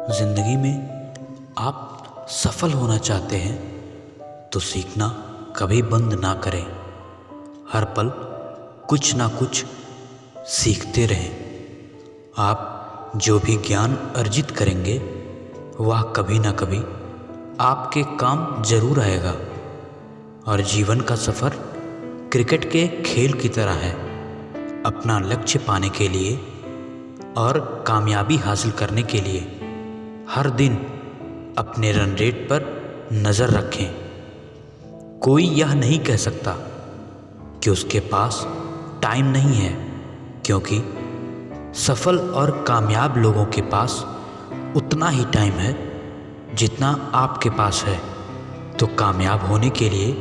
ज़िंदगी में आप सफल होना चाहते हैं तो सीखना कभी बंद ना करें। हर पल कुछ ना कुछ सीखते रहें। आप जो भी ज्ञान अर्जित करेंगे वह कभी ना कभी आपके काम ज़रूर आएगा। और जीवन का सफ़र क्रिकेट के खेल की तरह है। अपना लक्ष्य पाने के लिए और कामयाबी हासिल करने के लिए हर दिन अपने रन रेट पर नज़र रखें। कोई यह नहीं कह सकता कि उसके पास टाइम नहीं है, क्योंकि सफल और कामयाब लोगों के पास उतना ही टाइम है जितना आपके पास है। तो कामयाब होने के लिए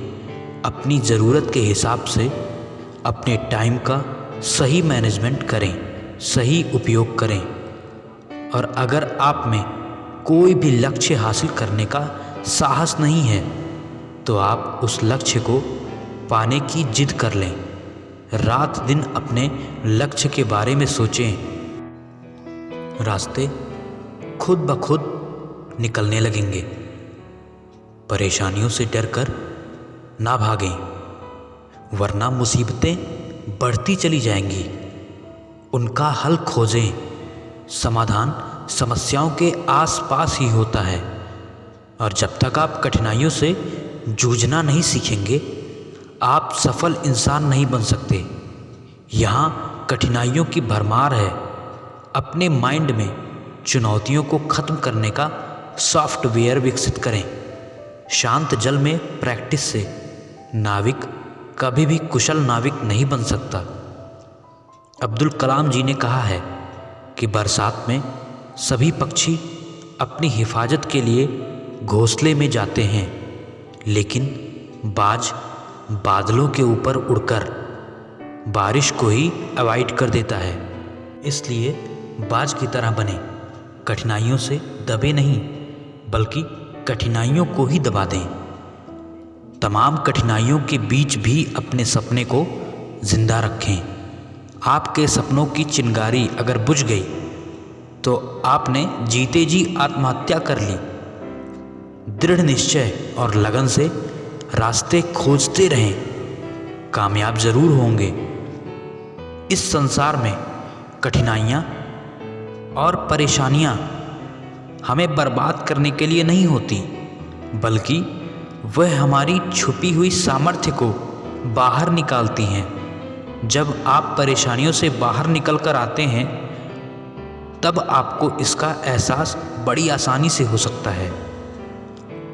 अपनी ज़रूरत के हिसाब से अपने टाइम का सही मैनेजमेंट करें, सही उपयोग करें। और अगर आप में कोई भी लक्ष्य हासिल करने का साहस नहीं है तो आप उस लक्ष्य को पाने की जिद कर लें। रात दिन अपने लक्ष्य के बारे में सोचें। रास्ते खुद ब खुद निकलने लगेंगे। परेशानियों से डरकर ना भागें, वरना मुसीबतें बढ़ती चली जाएंगी। उनका हल खोजें। समाधान समस्याओं के आसपास ही होता है। और जब तक आप कठिनाइयों से जूझना नहीं सीखेंगे, आप सफल इंसान नहीं बन सकते। यहाँ कठिनाइयों की भरमार है। अपने माइंड में चुनौतियों को ख़त्म करने का सॉफ्टवेयर विकसित करें। शांत जल में प्रैक्टिस से नाविक कभी भी कुशल नाविक नहीं बन सकता। अब्दुल कलाम जी ने कहा है कि बरसात में सभी पक्षी अपनी हिफाजत के लिए घोंसले में जाते हैं, लेकिन बाज बादलों के ऊपर उड़कर बारिश को ही अवॉइड कर देता है। इसलिए बाज की तरह बने, कठिनाइयों से दबे नहीं बल्कि कठिनाइयों को ही दबा दें। तमाम कठिनाइयों के बीच भी अपने सपने को जिंदा रखें। आपके सपनों की चिंगारी अगर बुझ गई तो आपने जीते जी आत्महत्या कर ली। दृढ़ निश्चय और लगन से रास्ते खोजते रहें, कामयाब जरूर होंगे। इस संसार में कठिनाइयाँ और परेशानियाँ हमें बर्बाद करने के लिए नहीं होती, बल्कि वह हमारी छुपी हुई सामर्थ्य को बाहर निकालती हैं। जब आप परेशानियों से बाहर निकल कर आते हैं तब आपको इसका एहसास बड़ी आसानी से हो सकता है।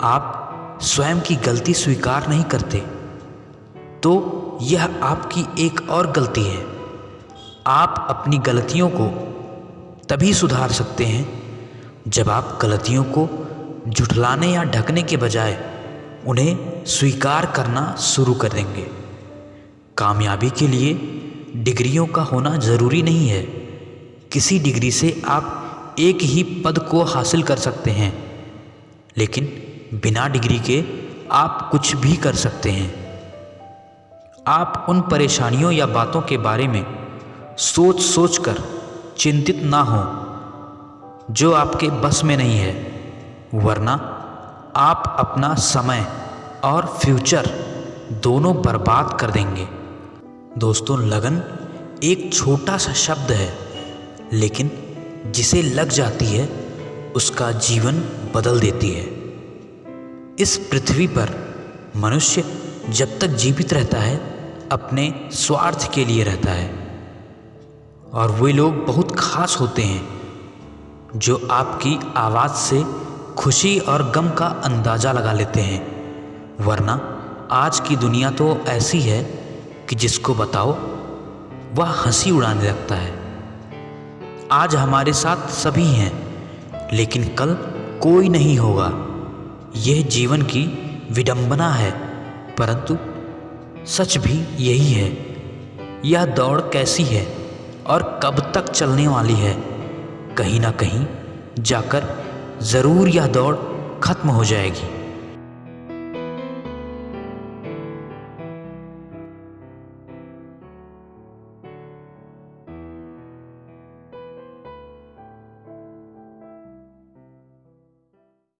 आप स्वयं की गलती स्वीकार नहीं करते तो यह आपकी एक और गलती है। आप अपनी गलतियों को तभी सुधार सकते हैं जब आप गलतियों को झुठलाने या ढकने के बजाय उन्हें स्वीकार करना शुरू कर देंगे। कामयाबी के लिए डिग्रियों का होना ज़रूरी नहीं है। किसी डिग्री से आप एक ही पद को हासिल कर सकते हैं, लेकिन बिना डिग्री के आप कुछ भी कर सकते हैं। आप उन परेशानियों या बातों के बारे में सोच सोच कर चिंतित ना हो जो आपके बस में नहीं है, वरना आप अपना समय और फ्यूचर दोनों बर्बाद कर देंगे। दोस्तों, लगन एक छोटा सा शब्द है, लेकिन जिसे लग जाती है उसका जीवन बदल देती है। इस पृथ्वी पर मनुष्य जब तक जीवित रहता है अपने स्वार्थ के लिए रहता है। और वे लोग बहुत खास होते हैं जो आपकी आवाज़ से खुशी और गम का अंदाज़ा लगा लेते हैं। वरना आज की दुनिया तो ऐसी है कि जिसको बताओ वह हंसी उड़ाने लगता है। आज हमारे साथ सभी हैं, लेकिन कल कोई नहीं होगा। यह जीवन की विडंबना है, परंतु सच भी यही है। यह दौड़ कैसी है और कब तक चलने वाली है? कहीं ना कहीं जाकर ज़रूर यह दौड़ खत्म हो जाएगी।